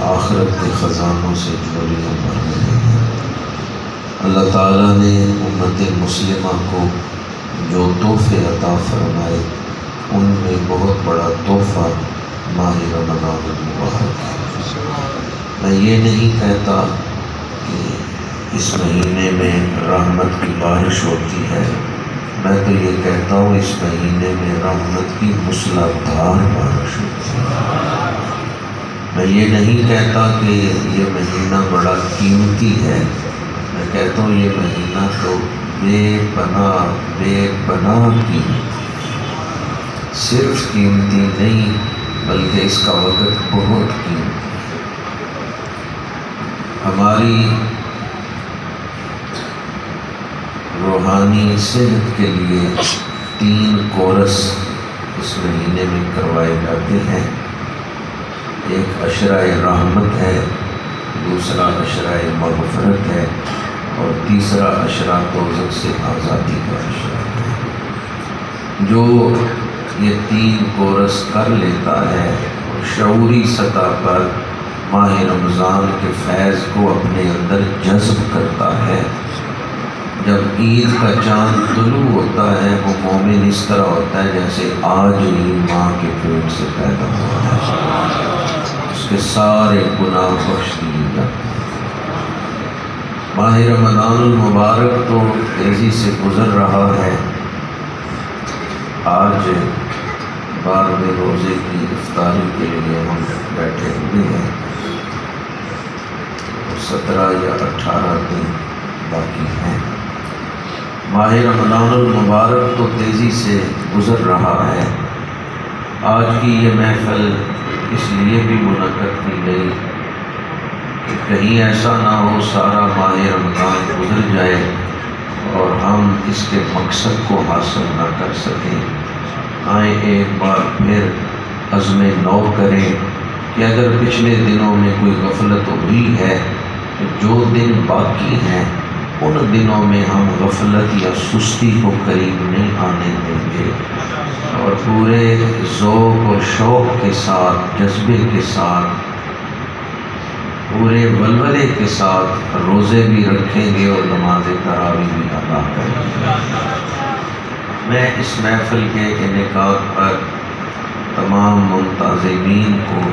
آخرت کے خزانوں سے جھولیاں بھر رہے ہیں۔ اللہ تعالیٰ نے امت مسلمہ کو جو تحفے عطا فرمائے ان میں بہت بڑا تحفہ ماہ رمضان المبارک ہے۔ میں یہ نہیں کہتا کہ اس مہینے میں رحمت کی بارش ہوتی ہے، میں تو یہ کہتا ہوں اس مہینے میں رحمت کی موسلادھار بارش ہوتی ہے۔ میں یہ نہیں کہتا کہ یہ مہینہ بڑا قیمتی ہے، میں کہتا ہوں یہ مہینہ تو بے پناہ قیمتی، صرف قیمتی نہیں بلکہ اس کا وقت بہت قیمتی۔ ہماری روحانی صحت کے لیے 3 کورس اس مہینے میں کروائے جاتے ہیں۔ ایک عشرہ رحمت ہے، دوسرا عشرہ مغفرت ہے، اور تیسرا عشرہ دوزخ سے آزادی کا عشرہ ہے۔ جو یہ 3 کورس کر لیتا ہے شعوری سطح پر ماہ رمضان کے فیض کو اپنے اندر جذب کرتا ہے۔ جب عید کا چاند طلوع ہوتا ہے وہ مومن اس طرح ہوتا ہے جیسے آج ہی ماں کے پیٹ سے پیدا ہوا ہے، اس کے سارے گناہ بخش دیے جاتے ہیں۔ ماہ رمضان المبارک تو تیزی سے گزر رہا ہے۔ آج 12ویں روزے کی افطاری کے لیے ہم بیٹھے ہوئے ہیں، 17 یا 18 دن باقی ہیں۔ ماہ رمضان المبارک تو تیزی سے گزر رہا ہے۔ آج کی یہ محفل اس لیے بھی منعقد کی گئی کہ کہیں ایسا نہ ہو سارا ماہ رمضان گزر جائے اور ہم اس کے مقصد کو حاصل نہ کر سکیں۔ آئیں ایک بار پھر عزم نو کریں کہ اگر پچھلے دنوں میں کوئی غفلت ہوئی ہے تو جو دن باقی ہیں ان دنوں میں ہم غفلت یا سستی کو قریب نہیں آنے دیں گے، اور پورے ذوق و شوق کے ساتھ، جذبے کے ساتھ، پورے ولولے کے ساتھ روزے بھی رکھیں گے اور نماز تراویح بھی ادا کریں گے۔ میں اس محفل کے انعقاد پر تمام منتظمین کو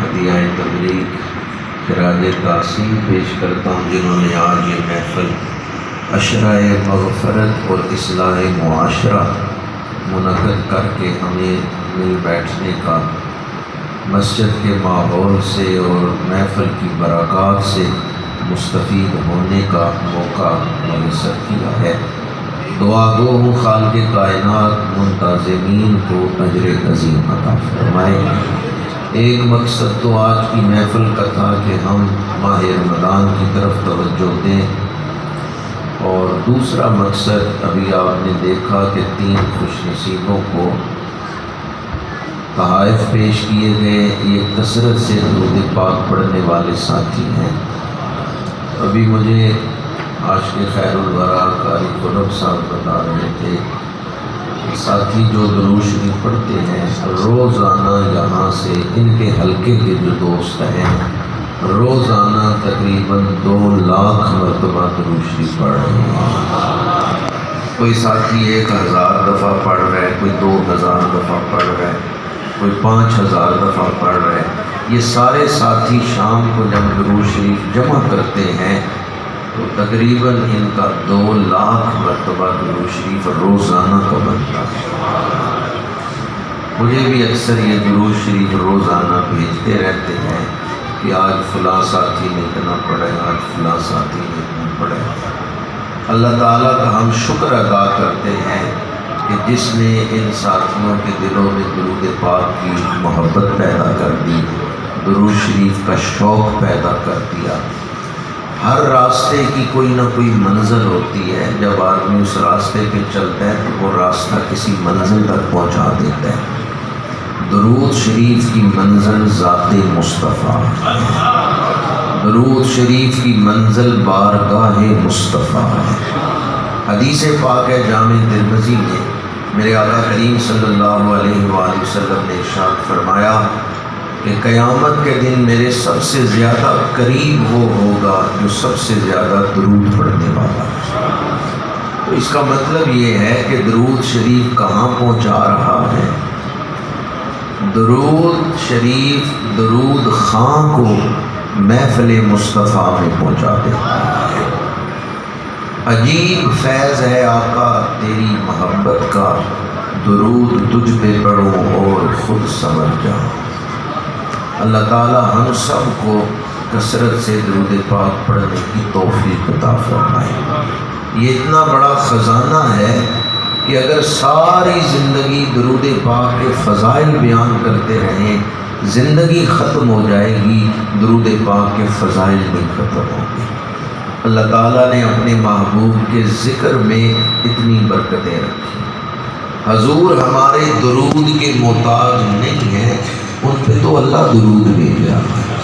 ہدیہ تبریک خراج تحسین پیش کرتا ہوں، جنہوں نے آج یہ محفل عشرہ مغفرت اور اصلاح معاشرہ منعقد کر کے ہمیں مل بیٹھنے کا، مسجد کے ماحول سے اور محفل کی برکات سے مستفید ہونے کا موقع میسر کیا ہے۔ دعا گو ہوں خالق کائنات منتظمین کو اجر عظیم عطا فرمائے۔ ایک مقصد تو آج کی محفل کا تھا کہ ہم ماہ رمضان کی طرف توجہ دیں، اور دوسرا مقصد ابھی آپ نے دیکھا کہ 3 خوش نصیبوں کو تحائف پیش کیے گئے۔ یہ کثرت سے درود پاک پڑھنے والے ساتھی ہیں۔ ابھی مجھے عاشق خیر الورا قاری قرب صاحب بتا رہے تھے، ساتھی جو درود شریف پڑھتے ہیں روزانہ یہاں سے ان کے حلقے کے جو دوست ہیں روزانہ تقریباً 2 لاکھ مرتبہ درود شریف پڑھ رہے ہیں۔ کوئی ساتھی 1000 دفعہ پڑھ رہا ہے، کوئی 2000 دفعہ پڑھ رہا ہے، کوئی 5000 دفعہ پڑھ رہا ہے۔ یہ سارے ساتھی شام کو جب درود شریف جمع کرتے ہیں تو تقریباً ان کا 2 لاکھ مرتبہ درود شریف روزانہ کا بنتا ہے۔ مجھے بھی اکثر یہ درود شریف روزانہ بھیجتے رہتے ہیں کہ آج فلاں ساتھی نے اتنا پڑھا ہے، آج فلاں ساتھی نے اتنا پڑھا ہے۔ اللہ تعالیٰ کا ہم شکر ادا کرتے ہیں کہ جس نے ان ساتھیوں کے دلوں میں درود پاک کی محبت پیدا کر دی، درود شریف کا شوق پیدا کر دیا۔ ہر راستے کی کوئی نہ کوئی منزل ہوتی ہے، جب آدمی اس راستے پہ چلتا ہے تو وہ راستہ کسی منزل تک پہنچا دیتا ہے۔ درود شریف کی منزل ذات مصطفیٰ، درود شریف کی منزل بارگاہ مصطفیٰ ہے۔ حدیث پاک ہے جامع ترمذی میں، میرے آقا کریم صلی اللہ علیہ وآلہ وسلم نے ارشاد فرمایا کہ قیامت کے دن میرے سب سے زیادہ قریب وہ ہوگا جو سب سے زیادہ درود پڑھنے والا ہے۔ تو اس کا مطلب یہ ہے کہ درود شریف کہاں پہنچا رہا ہے؟ درود شریف درود خاں کو محفل مصطفیٰ میں پہنچا دیتا ہے۔ عجیب فیض ہے آقا تیری محبت کا، درود تجھ پہ پڑھوں اور خود سمجھ جاؤں۔ اللہ تعالی ہم سب کو کثرت سے درود پاک پڑھنے کی توفیق عطا فرمائے۔ یہ اتنا بڑا خزانہ ہے کہ اگر ساری زندگی درود پاک کے فضائل بیان کرتے رہیں، زندگی ختم ہو جائے گی، درود پاک کے فضائل نہیں ختم ہوں گے۔ اللہ تعالیٰ نے اپنے محبوب کے ذکر میں اتنی برکتیں رکھی۔ حضور ہمارے درود کے محتاج نہیں ہیں، ان پہ تو اللہ درود بھیج رہا ہے،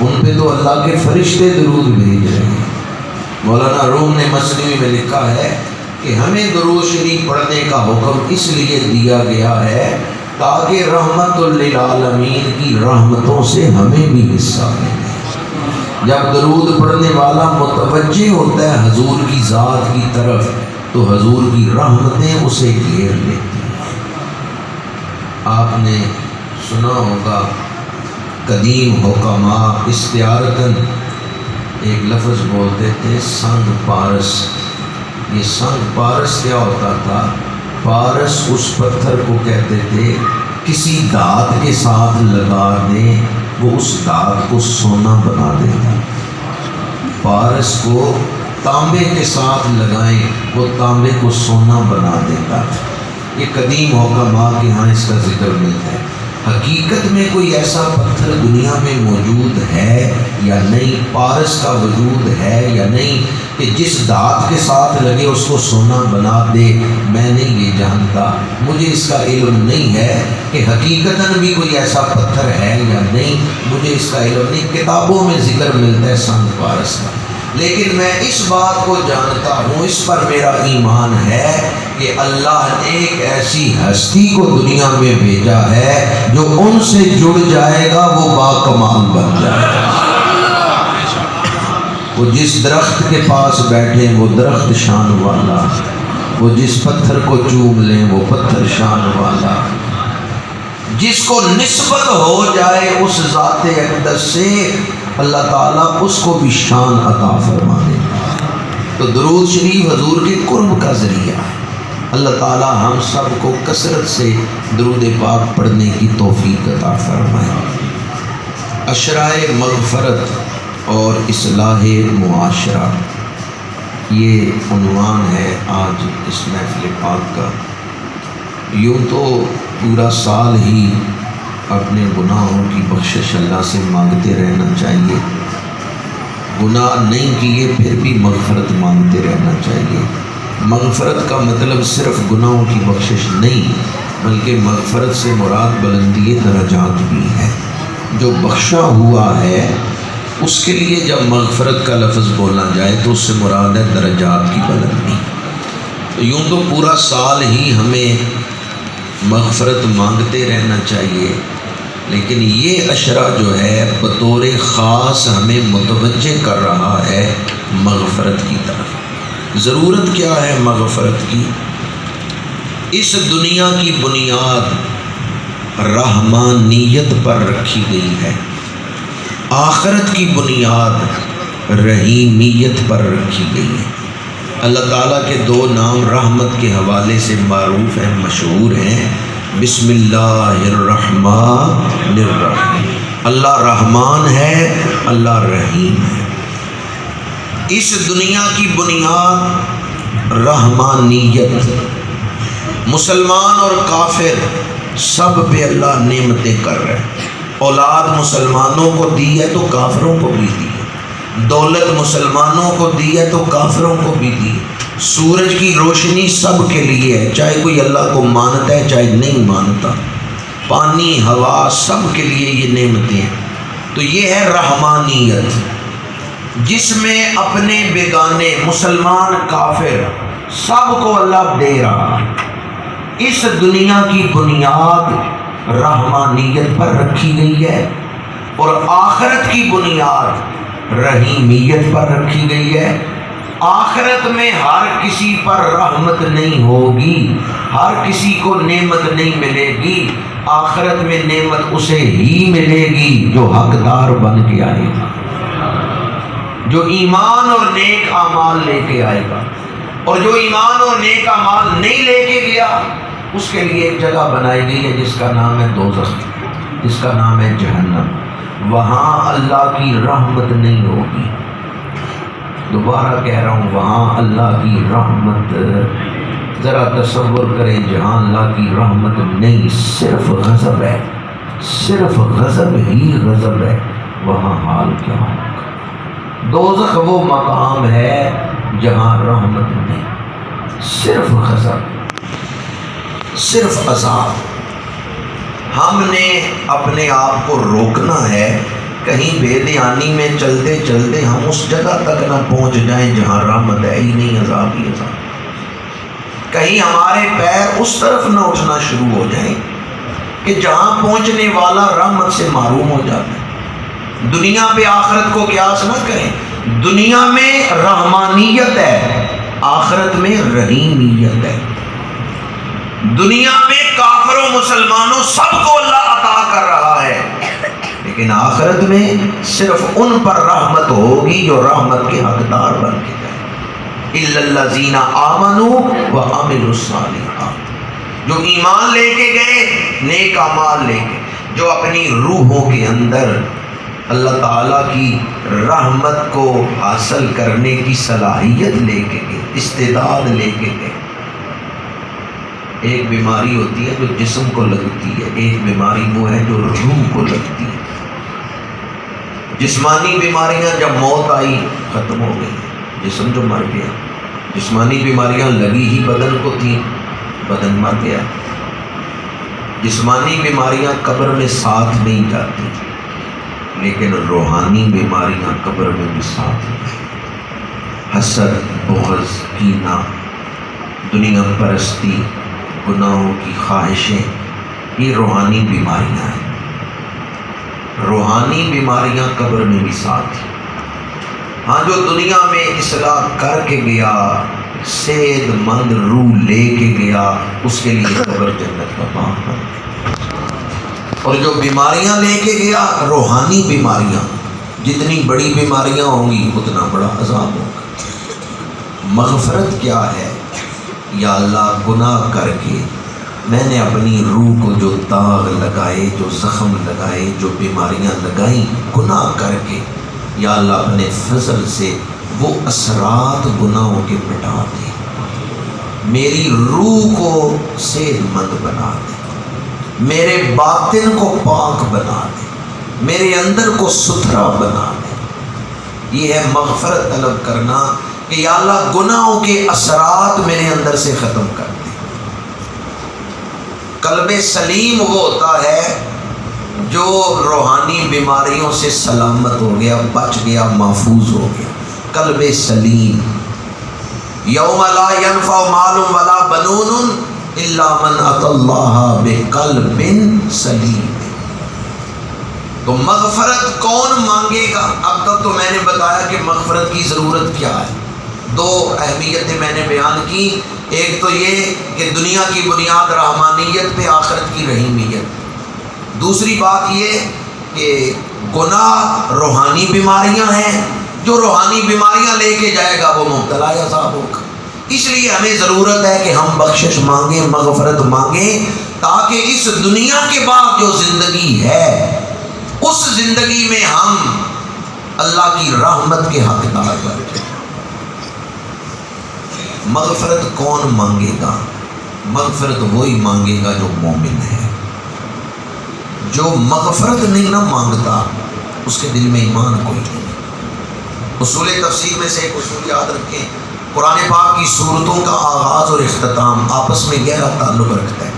ان پہ تو اللہ کے فرشتے درود بھیج رہے ہیں۔ مولانا روم نے مثنوی میں لکھا ہے کہ ہمیں درود شریف پڑھنے کا حکم اس لیے دیا گیا ہے تاکہ رحمت للعالمین کی رحمتوں سے ہمیں بھی حصہ ملے۔ جب درود پڑھنے والا متوجہ ہوتا ہے حضور کی ذات کی طرف تو حضور کی رحمتیں اسے گھیر لیتی ہیں۔ آپ نے سنا ہوگا قدیم حکماء استعارتاً ایک لفظ بولتے تھے سنگ پارس۔ یہ سنگ پارس کیا ہوتا تھا؟ پارس اس پتھر کو کہتے تھے کسی دھات کے ساتھ لگا دیں وہ اس دھات کو سونا بنا دیتا۔ پارس کو تانبے کے ساتھ لگائیں وہ تانبے کو سونا بنا دیتا۔ یہ قدیم حکماء کے ہاں اس کا ذکر ملتا ہے۔ حقیقت میں کوئی ایسا پتھر دنیا میں موجود ہے یا نہیں، پارس کا وجود ہے یا نہیں کہ جس دھات کے ساتھ لگے اس کو سونا بنا دے؟ میں نہیں یہ جانتا، مجھے اس کا علم نہیں ہے کہ حقیقتاً بھی کوئی ایسا پتھر ہے یا نہیں، مجھے اس کا علم نہیں۔ کتابوں میں ذکر ملتا ہے سنگ پارس کا، لیکن میں اس بات کو جانتا ہوں، اس پر میرا ایمان ہے کہ اللہ نے ایک ایسی ہستی کو دنیا میں بھیجا ہے جو ان سے جڑ جائے گا وہ باکمال بن جائے گا۔ وہ جس درخت کے پاس بیٹھے وہ درخت شان والا، وہ جس پتھر کو چوم لیں وہ پتھر شان والا، جس کو نسبت ہو جائے اس ذات اقدس سے اللہ تعالیٰ اس کو بھی شان عطا فرما دیتا۔ تو درود شریف حضور کے قرب کا ذریعہ ہے۔ اللہ تعالیٰ ہم سب کو کثرت سے درود پاک پڑھنے کی توفیق عطا فرمائے۔ اشرائے مغفرت اور اصلاح معاشرہ، یہ عنوان ہے آج اس محفل پاک کا۔ یوں تو پورا سال ہی اپنے گناہوں کی بخشش اللہ سے مانگتے رہنا چاہیے، گناہ نہیں کیے پھر بھی مغفرت مانگتے رہنا چاہیے۔ مغفرت کا مطلب صرف گناہوں کی بخشش نہیں، بلکہ مغفرت سے مراد بلندی درجات بھی ہے۔ جو بخشا ہوا ہے اس کے لیے جب مغفرت کا لفظ بولا جائے تو اس سے مراد ہے درجات کی بلندی۔ تو یوں تو پورا سال ہی ہمیں مغفرت مانگتے رہنا چاہیے، لیکن یہ اشرا جو ہے بطور خاص ہمیں متوجہ کر رہا ہے مغفرت کی طرف۔ ضرورت کیا ہے مغفرت کی؟ اس دنیا کی بنیاد رحمانیت پر رکھی گئی ہے، آخرت کی بنیاد رحیمیت پر رکھی گئی ہے۔ اللہ تعالیٰ کے دو نام رحمت کے حوالے سے معروف ہیں، مشہور ہیں، بسم اللہ الرحمن الرحیم۔ اللہ رحمان ہے، اللہ رحیم ہے۔ اس دنیا کی بنیاد رحمانیت، مسلمان اور کافر سب پہ اللہ نعمتیں کر رہے ہیں۔ اولاد مسلمانوں کو دی ہے تو کافروں کو بھی دی ہے، دولت مسلمانوں کو دی ہے تو کافروں کو بھی دی ہے۔ سورج کی روشنی سب کے لیے ہے، چاہے کوئی اللہ کو مانتا ہے چاہے نہیں مانتا، پانی ہوا سب کے لیے یہ نعمتیں ہیں۔ تو یہ ہے رحمانیت، جس میں اپنے بیگانے مسلمان کافر سب کو اللہ دے رہا ہے۔ اس دنیا کی بنیاد رحمانیت پر رکھی گئی ہے، اور آخرت کی بنیاد رحیمیت پر رکھی گئی ہے۔ آخرت میں ہر کسی پر رحمت نہیں ہوگی، ہر کسی کو نعمت نہیں ملے گی۔ آخرت میں نعمت اسے ہی ملے گی جو حقدار بن کے آئے گا، جو ایمان اور نیک اعمال لے کے آئے گا۔ اور جو ایمان اور نیک اعمال نہیں لے کے گیا، اس کے لیے ایک جگہ بنائی گئی ہے جس کا نام ہے دوزخ، جس کا نام ہے جہنم۔ وہاں اللہ کی رحمت نہیں ہوگی۔ دوبارہ کہہ رہا ہوں، وہاں اللہ کی رحمت، ذرا تصور کریں، جہاں اللہ کی رحمت نہیں، صرف غضب ہے، صرف غضب ہی غضب ہے، وہاں حال کیا ہوگا؟ دوزخ وہ مقام ہے جہاں رحمت نہیں، صرف غضب، صرف عذاب۔ ہم نے اپنے آپ کو روکنا ہے کہیں بے دھیانی میں چلتے چلتے ہم اس جگہ تک نہ پہنچ جائیں جہاں رحمت ہے ہی نہیں، عذاب ہی عذاب۔ کہیں ہمارے پیر اس طرف نہ اٹھنا شروع ہو جائیں کہ جہاں پہنچنے والا رحمت سے محروم ہو جاتا ہے۔ دنیا پہ آخرت کو قیاس نہ کریں، دنیا میں رحمانیت ہے، آخرت میں رحیمیت ہے۔ دنیا میں کافر و مسلمانوں سب کو اللہ عطا کر رہا ہے، لیکن آخرت میں صرف ان پر رحمت ہوگی جو رحمت کے حقدار بن کے جائیں۔ اِلَّا الَّذِينَ آمَنُوا وَعَمِلُوا الصَّالِحَاتِ، جو ایمان لے کے گئے، نیک اعمال لے کے، جو اپنی روحوں کے اندر اللہ تعالیٰ کی رحمت کو حاصل کرنے کی صلاحیت لے کے گئے، استعداد لے کے گئے۔ ایک بیماری ہوتی ہے جو جسم کو لگتی ہے، ایک بیماری وہ ہے جو روح کو لگتی ہے۔ جسمانی بیماریاں جب موت آئی ختم ہو گئی، جسم جو مر گیا۔ جسمانی بیماریاں لگی ہی بدن کو تھیں، بدن مر گیا۔ جسمانی بیماریاں قبر میں ساتھ نہیں جاتی، لیکن روحانی بیماریاں قبر میں بھی ساتھ ہیں۔ حسد، بغض، کینہ، دنیا پرستی، گناہوں کی خواہشیں، یہ روحانی بیماریاں ہیں۔ روحانی بیماریاں قبر میں بھی ساتھ ہیں۔ ہاں، جو دنیا میں اصلاح کر کے گیا، صحت مند روح لے کے گیا، اس کے لیے قبر جنت کا باغ بن گیا۔ اور جو بیماریاں لے کے گیا، روحانی بیماریاں، جتنی بڑی بیماریاں ہوں گی اتنا بڑا عذاب ہوگا۔ مغفرت کیا ہے؟ یا اللہ، گناہ کر کے میں نے اپنی روح کو جو داغ لگائے، جو زخم لگائے، جو بیماریاں لگائیں گناہ کر کے، یا اللہ اپنے فضل سے وہ اثرات گناہوں کے مٹا دے، میری روح کو صحت مند بنا دے، میرے باطن کو پاک بنا دے، میرے اندر کو ستھرا بنا دے۔ یہ ہے مغفرت طلب کرنا کہ یا اللہ گناہوں کے اثرات میرے اندر سے ختم کر دے۔ قلب سلیم وہ ہوتا ہے جو روحانی بیماریوں سے سلامت ہو گیا، بچ گیا، محفوظ ہو گیا۔ قلب سلیم، یوم لا ینفع مال ولا بنون الا من اتی اللہ بقلب سلیم۔ تو مغفرت کون مانگے گا؟ اب تک تو میں نے بتایا کہ مغفرت کی ضرورت کیا ہے۔ دو اہمیتیں میں نے بیان کی، ایک تو یہ کہ دنیا کی بنیاد رحمانیت پہ، آخرت کی رحیمیت۔ دوسری بات یہ کہ گناہ روحانی بیماریاں ہیں، جو روحانی بیماریاں لے کے جائے گا وہ مبتلا عذاب ہوگا۔ اس لیے ہمیں ضرورت ہے کہ ہم بخشش مانگیں، مغفرت مانگیں، تاکہ اس دنیا کے بعد جو زندگی ہے اس زندگی میں ہم اللہ کی رحمت کے حقدار بن جائیں۔ مغفرت کون مانگے گا؟ مغفرت وہی مانگے گا جو مومن ہے۔ جو مغفرت نہیں نہ مانگتا اس کے دل میں ایمان کوئی نہیں۔ اصول تفسیر میں سے ایک اصول یاد رکھیں، قرآن پاک کی صورتوں کا آغاز اور اختتام آپس میں گہرا تعلق رکھتا ہے۔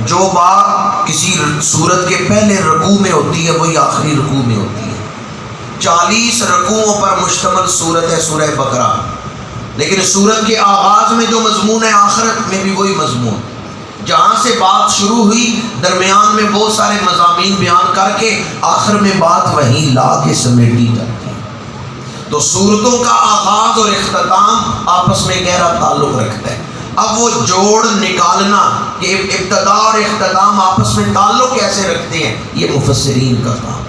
جو بات کسی صورت کے پہلے رکوع میں ہوتی ہے وہی آخری رکوع میں ہوتی ہے۔ 40 رکوعوں پر مشتمل صورت ہے سورہ بقرہ، لیکن سورت کے آغاز میں جو مضمون ہے آخرت میں بھی وہی مضمون۔ جہاں سے بات شروع ہوئی درمیان میں بہت سارے مضامین بیان کر کے آخر میں بات وہیں لا کے سمیٹی جاتی ہے۔ تو سورتوں کا آغاز اور اختتام آپس میں گہرا تعلق رکھتا ہے۔ اب وہ جوڑ نکالنا کہ ابتدا اور اختتام آپس میں تعلق کیسے رکھتے ہیں، یہ مفسرین کا کام۔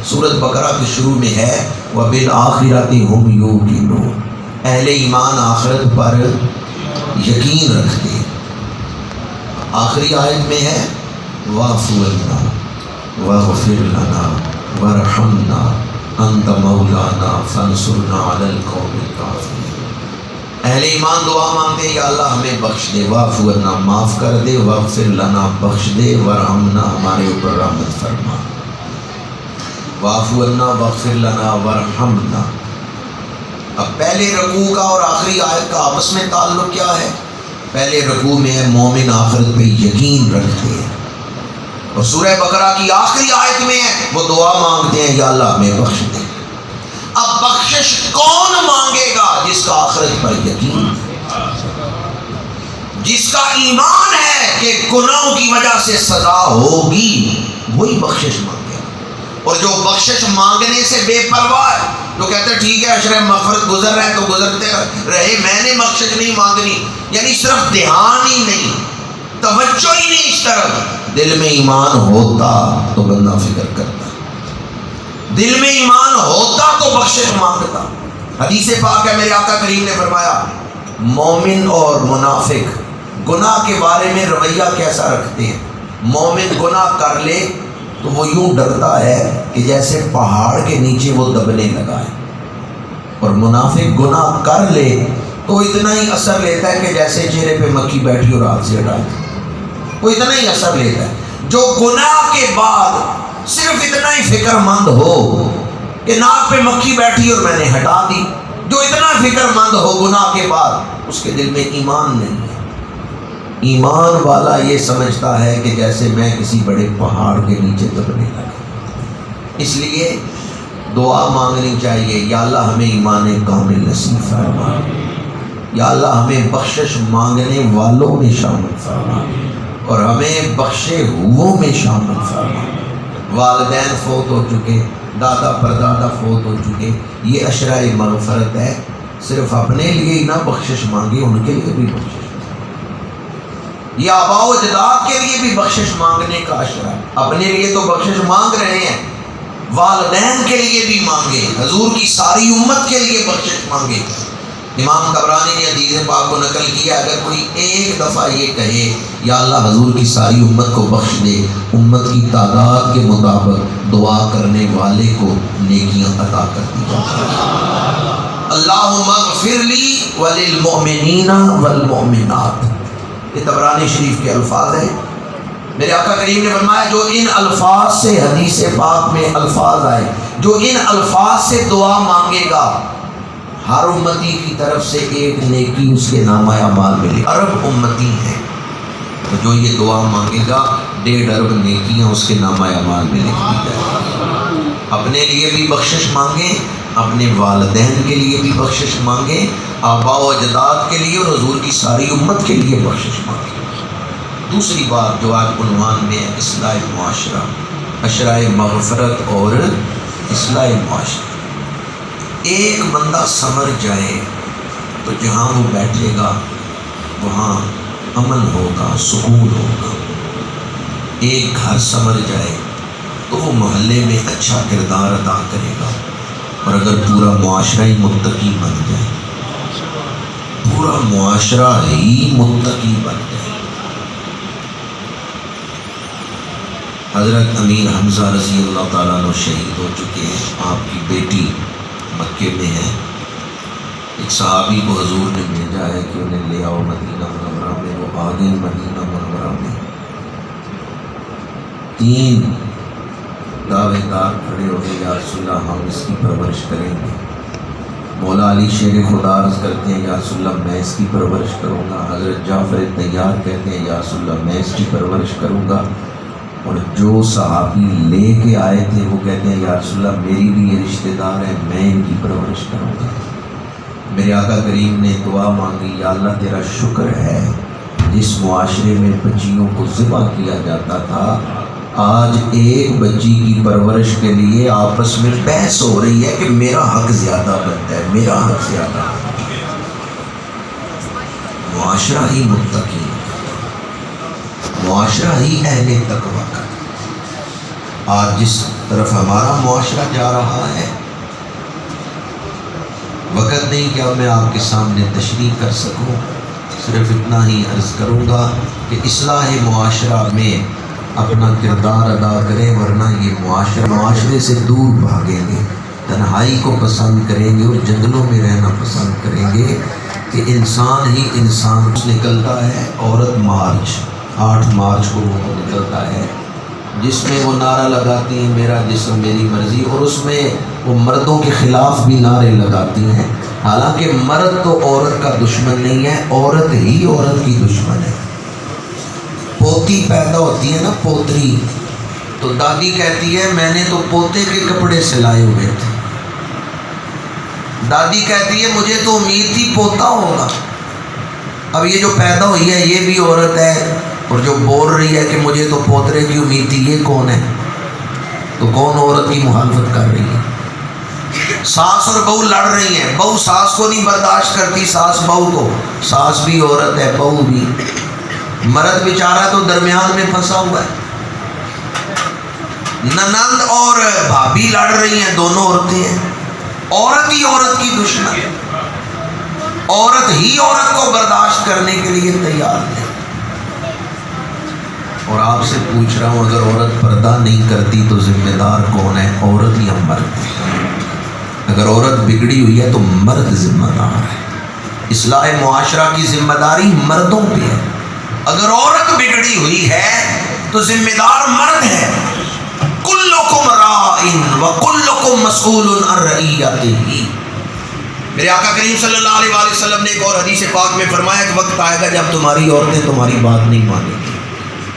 سورۃ بقرہ کے شروع میں ہے وَبِالْآخِرَةِ هُمْ يُوقِنُونَ، اہل ایمان آخرت پر یقین رکھتے ہیں۔ آخری آیت میں ہے وَاعْفُ عَنَّا وَاغْفِرْ لَنَا وَارْحَمْنَا أَنْتَ مَوْلَانَا فَانْصُرْنَا عَلَى الْقَوْمِ الْكَافِرِينَ۔ اہل ایمان دعا مانگتے ہیں یا اللہ ہمیں بخش دے، وَاعْفُ عَنَّا معاف کر دے، وَاغْفِرْ لَنَا بخش دے، وَارْحَمْنَا ہمارے اوپر رحمت فرما۔ وَاعْفُ عَنَّا وَاغْفِرْ لَنَا وَارْحَمْنَا۔ اب پہلے رکوع کا اور آخری آیت کا آپس میں تعلق کیا ہے؟ پہلے رکوع میں ہے مومن آخرت پہ یقین رکھتے ہیں، اور سورہ بقرہ کی آخری آیت میں ہے وہ دعا مانگتے ہیں یا اللہ ہمیں بخش دے۔ اب بخشش کون مانگے گا؟ جس کا آخرت پر یقین ہے، جس کا ایمان ہے کہ گناہوں کی وجہ سے سزا ہوگی، وہی بخشش مانگے گا۔ اور جو بخشش مانگنے سے بے پرواہ ہے، جو کہتے ہیں ٹھیک ہے اشرح مغفرت گزر رہے ہیں تو گزرتے رہے، میں نے بخشش نہیں مانگنی، یعنی صرف دھیان ہی نہیں، توجہ ہی نہیں اس طرف۔ دل میں ایمان ہوتا تو بندہ فکر کرتا، دل میں ایمان ہوتا تو بخشش مانگتا۔ حدیث پاک ہے، میرے آقا کریم نے فرمایا مومن اور منافق گناہ کے بارے میں رویہ کیسا رکھتے ہیں۔ مومن گناہ کر لے تو وہ یوں ڈرتا ہے کہ جیسے پہاڑ کے نیچے وہ دبنے لگا ہے، اور منافق گناہ کر لے تو اتنا ہی اثر لیتا ہے کہ جیسے چہرے پہ مکھی بیٹھی اور ہاتھ سے ہٹا دی، وہ اتنا ہی اثر لیتا ہے۔ جو گناہ کے بعد صرف اتنا ہی فکر مند ہو کہ ناک پہ مکھی بیٹھی اور میں نے ہٹا دی، جو اتنا فکر مند ہو گناہ کے بعد، اس کے دل میں ایمان نہیں ہے۔ ایمان والا یہ سمجھتا ہے کہ جیسے میں کسی بڑے پہاڑ کے نیچے دبنے لگا۔ اس لیے دعا مانگنی چاہیے یا اللہ ہمیں ایمان کامل نصیب فرما، یا اللہ ہمیں بخشش مانگنے والوں میں شامل فرما، اور ہمیں بخشے ہوئوں میں شامل فرما۔ والدین فوت ہو چکے، دادا پردادا فوت ہو چکے، یہ اشرۂ مغفرت ہے، صرف اپنے لیے ہی نہ بخشش مانگے، ان کے لیے بھی بخشش، یہ آباء و اجداد کے لیے بھی بخشش مانگنے کا اشرہ ہے۔ اپنے لیے تو بخشش مانگ رہے ہیں، والدین کے لیے بھی مانگے، حضور کی ساری امت کے لیے بخشش مانگے۔ امام طبرانی نے حدیث پاک کو نقل کیا، اگر کوئی ایک دفعہ یہ کہے یا اللہ حضور کی ساری امت کو بخش دے، امت کی تعداد کے مطابق دعا کرنے والے کو نیکیاں عطا کر دی جاتی ہیں۔ اللہم اغفر لی وللمؤمنین والمؤمنات، یہ طبرانی شریف کے الفاظ ہیں۔ میرے آقا کریم نے فرمایا جو ان الفاظ سے حدیث پاک میں الفاظ آئے، جو ان الفاظ سے دعا مانگے گا، ہر امتی کی طرف سے ایک نیکی اس کے نامہ اعمال ملے۔ عرب امتی ہیں تو جو یہ دعا مانگے گا 1.5 ارب نیکیاں اس کے نامہ اعمال میں لکھ دی جائیں۔ اپنے لیے بھی بخشش مانگیں، اپنے والدین کے لیے بھی بخشش مانگیں، آباء و اجداد کے لیے اور حضور کی ساری امت کے لیے بخشش مانگیں۔ دوسری بات جو آج عنوان میں ہے، اصلاح معاشرہ، اشرائے مغفرت اور اصلاح معاشرہ۔ ایک بندہ سنور جائے تو جہاں وہ بیٹھے گا وہاں امن ہوگا، سکون ہوگا۔ ایک گھر سنور جائے تو وہ محلے میں اچھا کردار ادا کرے گا، اور اگر پورا معاشرہ ہی متقی بن جائے، پورا معاشرہ ہی متقی بن جائے۔ حضرت امیر حمزہ رضی اللہ تعالیٰ عنہ شہید ہو چکے ہیں، آپ کی بیٹی مکے میں ہے۔ ایک صحابی کو حضور نے بھیجا ہے کہ انہیں لے آؤ مدینہ منورہ میں، وہ آ گئی مدینہ منورہ میں۔ 3 دعوے دار کھڑے ہو گئے، یا رسول اللہ ہم اس کی پرورش کریں گے۔ مولا علی شیر خدا عرض کرتے ہیں یا رسول اللہ میں اس کی پرورش کروں گا۔ حضرت جعفر طیار کہتے ہیں یا رسول اللہ میں اس کی پرورش کروں گا۔ اور جو صحابی لے کے آئے تھے وہ کہتے ہیں یا رسول اللہ میری بھی یہ رشتہ دار ہے، میں ان کی پرورش کروں گا۔ میرے آقا کریم نے دعا مانگی، یا اللہ تیرا شکر ہے جس معاشرے میں بچیوں کو ذبح کیا جاتا تھا، آج ایک بچی کی پرورش کے لیے آپس میں بحث ہو رہی ہے کہ میرا حق زیادہ بنتا ہے، میرا حق زیادہ بنتا ہے۔ معاشرہ ہی متقی، معاشرہ ہی اہل تقویٰ کا۔ آج جس طرف ہمارا معاشرہ جا رہا ہے، وقت نہیں کہ اب میں آپ کے سامنے تشریح کر سکوں، صرف اتنا ہی عرض کروں گا کہ اصلاح معاشرہ میں اپنا کردار ادا کریں، ورنہ یہ معاشرے سے دور بھاگیں گے، تنہائی کو پسند کریں گے اور جنگلوں میں رہنا پسند کریں گے کہ انسان ہی انسان نکلتا ہے۔ عورت مارچ 8 مارچ کو وہ نکلتا ہے جس میں وہ نعرہ لگاتی ہیں میرا جسم میری مرضی، اور اس میں وہ مردوں کے خلاف بھی نعرے لگاتی ہیں، حالانکہ مرد تو عورت کا دشمن نہیں ہے، عورت ہی عورت کی دشمن ہے۔ پوتی پیدا ہوتی ہے نا، پوتری، تو دادی کہتی ہے میں نے تو پوتے کے کپڑے سلائے ہوئے تھے، دادی کہتی ہے مجھے تو امید تھی پوتا ہوگا، اب یہ جو پیدا ہوئی ہے یہ بھی عورت ہے، اور جو بول رہی ہے کہ مجھے تو پوترے کی امید تھی، یہ کون ہے؟ تو کون عورت کی مخالفت کر رہی ہے؟ ساس اور بہو لڑ رہی ہیں، بہو ساس کو نہیں برداشت کرتی، ساس بہو کو، ساس بھی عورت ہے بہو بھی، مرد بیچارہ تو درمیان میں پھنسا ہوا ہے۔ ننند اور بھابھی لڑ رہی ہیں، دونوں عورتیں ہیں، عورت ہی عورت کی دشمن ہے، عورت ہی عورت کو برداشت کرنے کے لیے تیار ہے۔ اور آپ سے پوچھ رہا ہوں، اگر عورت پردہ نہیں کرتی تو ذمہ دار کون ہے؟ عورت یا مرد؟ اگر عورت بگڑی ہوئی ہے تو مرد ذمہ دار ہے۔ اصلاح معاشرہ کی ذمہ داری مردوں پہ ہے، اگر عورت بگڑی ہوئی ہے تو ذمہ دار مرد ہے۔ کلکم راع وکلکم مسئول عن رعیتہ۔ میرے آقا کریم صلی اللہ علیہ وآلہ وسلم نے ایک اور حدیث پاک میں فرمایا کہ وقت آئے گا جب تمہاری عورتیں تمہاری بات نہیں مانیں گی،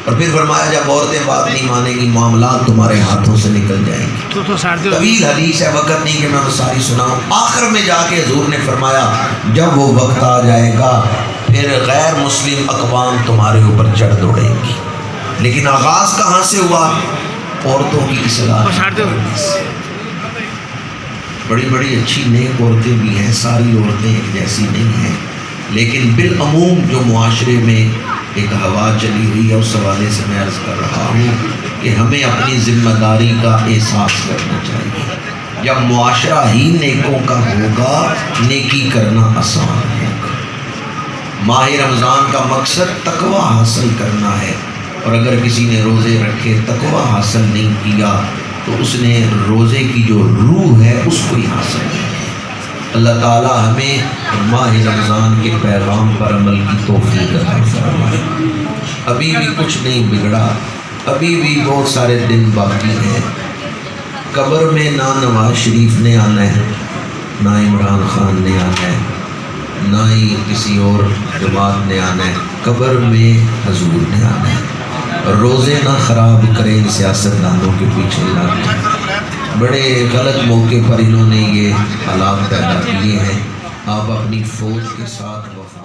اور پھر فرمایا جب عورتیں بات نہیں مانیں گی معاملات تمہارے ہاتھوں سے نکل جائیں گے۔ طویل حدیث ہے، وقت نہیں کہ میں وہ ساری سناؤں۔ آخر میں جا کے حضور نے فرمایا جب وہ وقت آ جائے گا پھر غیر مسلم اقوام تمہارے اوپر چڑھ دوڑیں گی، لیکن آغاز کہاں سے ہوا؟ عورتوں کی اصلاح۔ بڑی بڑی اچھی نیک عورتیں بھی ہیں، ساری عورتیں ایک جیسی نہیں ہیں، لیکن بالعموم جو معاشرے میں ایک ہوا چلی ہوئی ہے اس حوالے سے میں عرض کر رہا ہوں کہ ہمیں اپنی ذمہ داری کا احساس کرنا چاہیے۔ جب معاشرہ ہی نیکوں کا ہوگا نیکی کرنا آسان ہے۔ ماہ رمضان کا مقصد تقوی حاصل کرنا ہے، اور اگر کسی نے روزے رکھے تقوی حاصل نہیں کیا تو اس نے روزے کی جو روح ہے اس کو ہی حاصل نہیں ہے۔ اللہ تعالی ہمیں ماہ رمضان کے پیغام پر عمل کی توفیق عطا فرمائے۔ ابھی بھی کچھ نہیں بگڑا، ابھی بھی بہت سارے دن باقی ہیں۔ قبر میں نہ نواز شریف نے آنا ہے، نہ عمران خان نے آنا ہے، نہ ہی کسی اور جماعت نے آنا ہے، قبر میں حضور نے آنا ہے۔ روزے نہ خراب کریں سیاستدانوں کے پیچھے لگ، بڑے غلط موقع پر انہوں نے یہ حالات پیدا کیے ہیں۔ آپ اپنی فوج کے ساتھ وفا